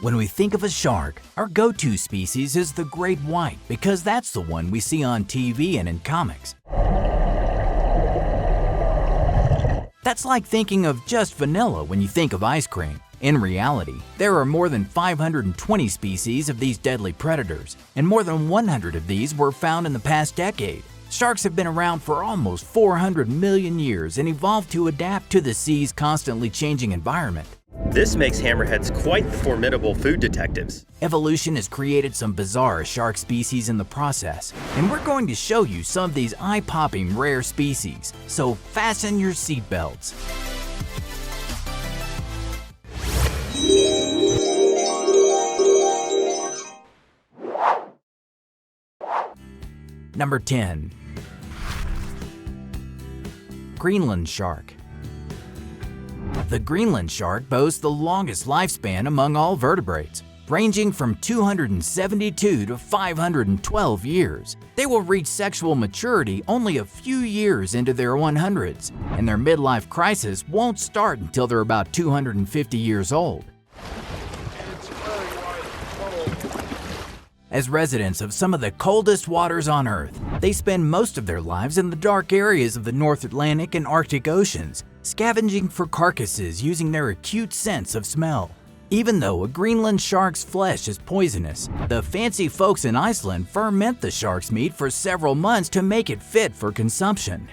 When we think of a shark, our go-to species is the great white because that's the one we see on TV and in comics. That's like thinking of just vanilla when you think of ice cream. In reality, there are more than 520 species of these deadly predators, and more than 100 of these were found in the past decade. Sharks have been around for almost 400 million years and evolved to adapt to the sea's constantly changing environment. This makes hammerheads quite the formidable food detectives. Evolution has created some bizarre shark species in the process, and we're going to show you some of these eye-popping rare species, so fasten your seatbelts. Number 10. Greenland shark. The Greenland shark boasts the longest lifespan among all vertebrates, ranging from 272 to 512 years. They will reach sexual maturity only a few years into their 100s, and their midlife crisis won't start until they're about 250 years old. As residents of some of the coldest waters on Earth, they spend most of their lives in the dark areas of the North Atlantic and Arctic Oceans, scavenging for carcasses using their acute sense of smell. Even though a Greenland shark's flesh is poisonous, the fancy folks in Iceland ferment the shark's meat for several months to make it fit for consumption.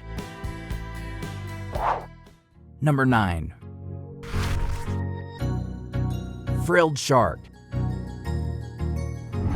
Number 9. Frilled shark.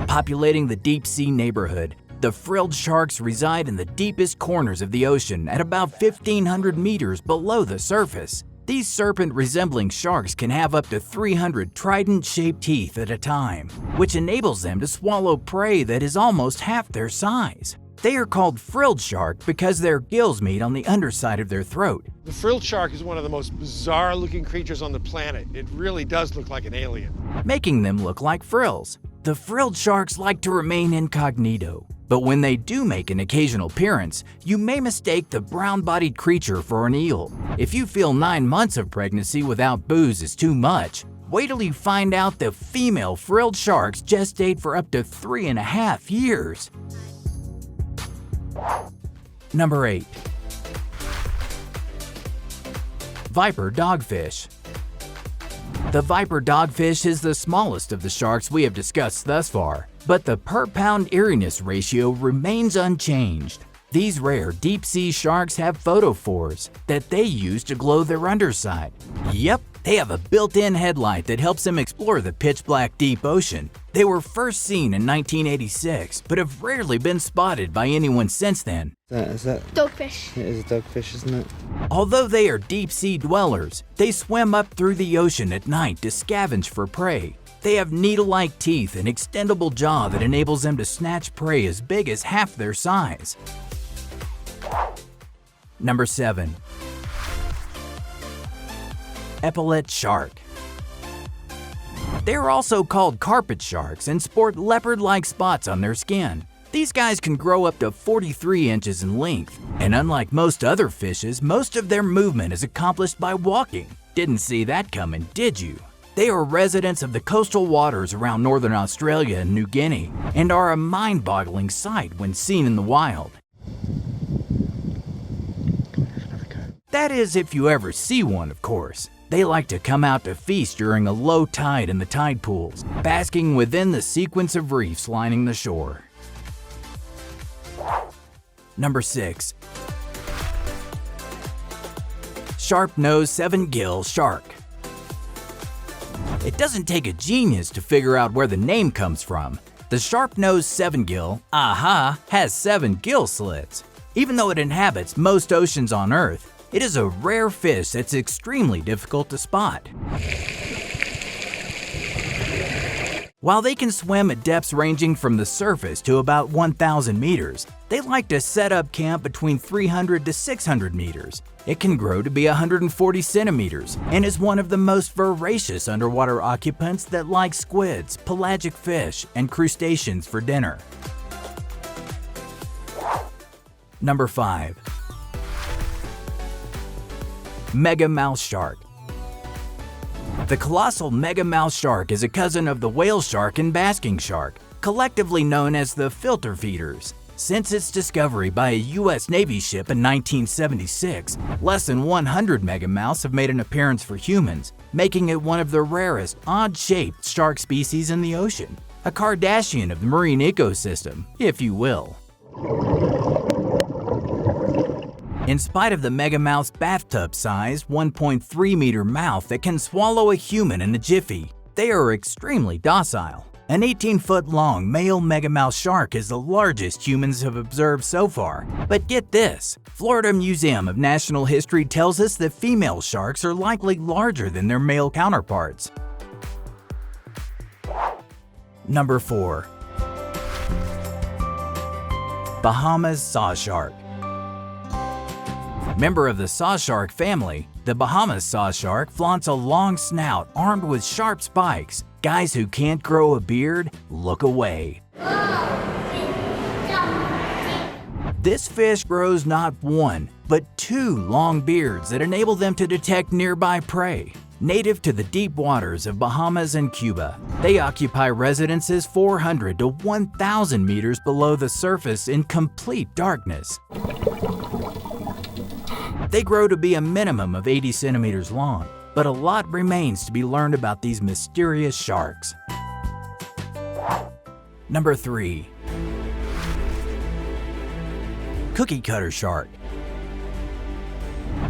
Populating the deep-sea neighborhood, the frilled sharks reside in the deepest corners of the ocean at about 1,500 meters below the surface. These serpent-resembling sharks can have up to 300 trident-shaped teeth at a time, which enables them to swallow prey that is almost half their size. They are called frilled shark because their gills meet on the underside of their throat. The frilled shark is one of the most bizarre-looking creatures on the planet. It really does look like an alien, making them look like frills. The frilled sharks like to remain incognito, but when they do make an occasional appearance, you may mistake the brown-bodied creature for an eel. If you feel 9 months of pregnancy without booze is too much, wait till you find out the female frilled sharks gestate for up to 3.5 years. Number 8. Viper dogfish. The viper dogfish is the smallest of the sharks we have discussed thus far, but the per-pound eeriness ratio remains unchanged. These rare deep-sea sharks have photophores that they use to glow their underside. Yep, they have a built-in headlight that helps them explore the pitch-black deep ocean. They were first seen in 1986, but have rarely been spotted by anyone since then. Is that dogfish? It is a dogfish, isn't it? Although they are deep-sea dwellers, they swim up through the ocean at night to scavenge for prey. They have needle-like teeth and extendable jaw that enables them to snatch prey as big as half their size. Number 7. Epaulet shark. They are also called carpet sharks and sport leopard-like spots on their skin. These guys can grow up to 43 inches in length, and unlike most other fishes, most of their movement is accomplished by walking. Didn't see that coming, did you? They are residents of the coastal waters around northern Australia and New Guinea, and are a mind-boggling sight when seen in the wild. That is, if you ever see one, of course. They like to come out to feast during a low tide in the tide pools, basking within the sequence of reefs lining the shore. Number 6. Sharp-nosed seven-gill shark. It doesn't take a genius to figure out where the name comes from. The sharp-nosed seven-gill, has 7 gill slits. Even though it inhabits most oceans on Earth, it is a rare fish that's extremely difficult to spot. While they can swim at depths ranging from the surface to about 1,000 meters, they like to set up camp between 300 to 600 meters. It can grow to be 140 centimeters and is one of the most voracious underwater occupants that like squids, pelagic fish, and crustaceans for dinner. Number 5. Mega mouse shark. The colossal megamouth shark is a cousin of the whale shark and basking shark, collectively known as the filter feeders. Since its discovery by a U.S. Navy ship in 1976, less than 100 megamouths have made an appearance for humans, making it one of the rarest, odd-shaped shark species in the ocean. A Kardashian of the marine ecosystem, if you will. In spite of the megamouth's bathtub-sized 1.3-meter mouth that can swallow a human in a jiffy, they are extremely docile. An 18-foot-long male megamouth shark is the largest humans have observed so far. But get this, Florida Museum of Natural History tells us that female sharks are likely larger than their male counterparts. Number 4. Bahamas saw shark. Member of the saw shark family, the Bahamas saw shark flaunts a long snout armed with sharp spikes. Guys who can't grow a beard, look away. This fish grows not one, but 2 long beards that enable them to detect nearby prey. Native to the deep waters of Bahamas and Cuba, they occupy residences 400 to 1,000 meters below the surface in complete darkness. They grow to be a minimum of 80 centimeters long, but a lot remains to be learned about these mysterious sharks. Number 3. Cookie cutter shark.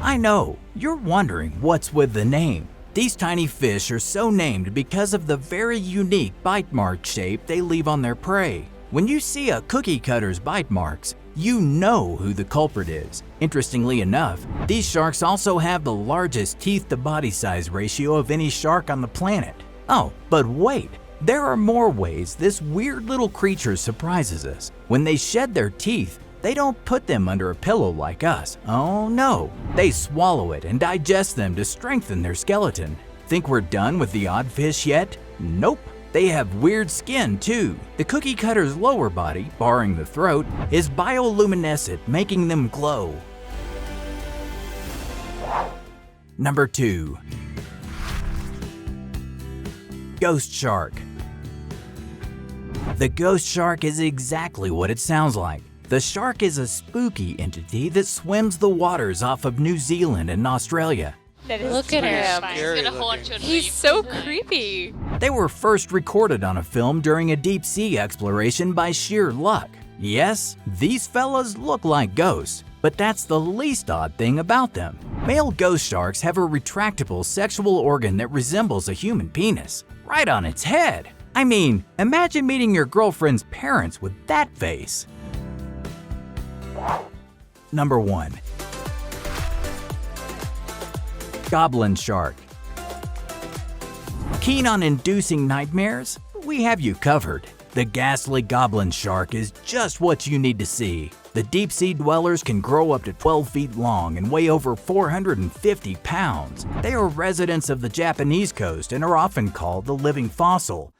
I know, you're wondering what's with the name. These tiny fish are so named because of the very unique bite mark shape they leave on their prey. When you see a cookie cutter's bite marks, you know who the culprit is. Interestingly enough, these sharks also have the largest teeth-to-body size ratio of any shark on the planet. Oh, but wait, there are more ways this weird little creature surprises us. When they shed their teeth, they don't put them under a pillow like us. Oh no, they swallow it and digest them to strengthen their skeleton. Think we're done with the odd fish yet? Nope. They have weird skin too. The cookie cutter's lower body, barring the throat, is bioluminescent, making them glow. Number 2. Ghost shark. The ghost shark is exactly what it sounds like. The shark is a spooky entity that swims the waters off of New Zealand and Australia. Look at him. Scary looking. He's so creepy. They were first recorded on a film during a deep-sea exploration by sheer luck. Yes, these fellas look like ghosts, but that's the least odd thing about them. Male ghost sharks have a retractable sexual organ that resembles a human penis, right on its head. I mean, imagine meeting your girlfriend's parents with that face. Number 1. Goblin shark. Keen on inducing nightmares? We have you covered. The ghastly goblin shark is just what you need to see. The deep-sea dwellers can grow up to 12 feet long and weigh over 450 pounds. They are residents of the Japanese coast and are often called the living fossil,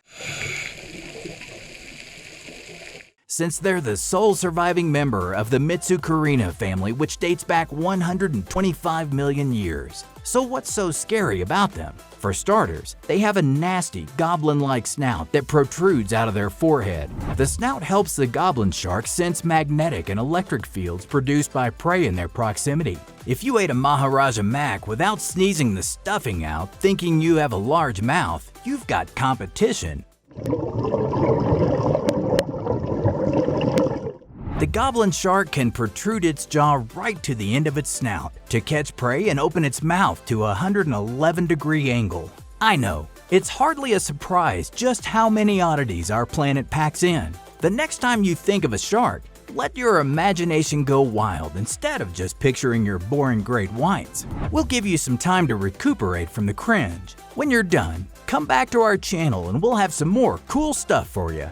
since they're the sole surviving member of the Mitsukurina family, which dates back 125 million years. So what's so scary about them? For starters, they have a nasty, goblin-like snout that protrudes out of their forehead. The snout helps the goblin shark sense magnetic and electric fields produced by prey in their proximity. If you ate a Maharaja Mac without sneezing the stuffing out, thinking you have a large mouth, you've got competition. The goblin shark can protrude its jaw right to the end of its snout to catch prey and open its mouth to a 111-degree angle. I know, it's hardly a surprise just how many oddities our planet packs in. The next time you think of a shark, let your imagination go wild instead of just picturing your boring great whites. We'll give you some time to recuperate from the cringe. When you're done, come back to our channel and we'll have some more cool stuff for you.